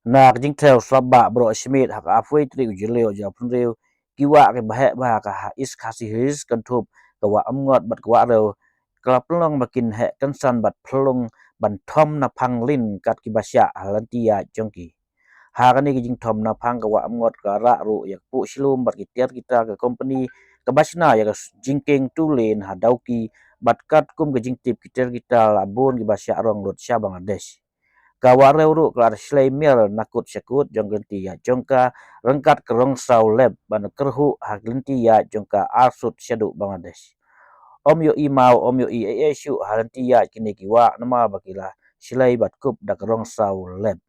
Nak jing tel sabak bro smith hak afoi tri ujileo ja punreu kiwa ke bahe ba ka is kasi his kan thup ka wa amngot bat ka Wahrew klapelong makin he kan san bat phlong ban Thom na phanglin kat ki basya halantia jongki hagani ki jing Thom na phang ka wa amngot ka ra ru yak Puhshilum bat ki tiar kita ka company ka basna ya jingkeng tulen hadauki bat kat kum ka jing tip kita labon ki basya rong lot Shah Bangladesh ka Wahrew ru klar slaimir nakut syakut jong genti ya jongka rengkat kerong sau leb ban kerhu hak genti ya jongka arsut syadu Bangladesh om yo imau om yo i syu halanti ya kini kiwa nama bakila silai bat kup dak rong sau leb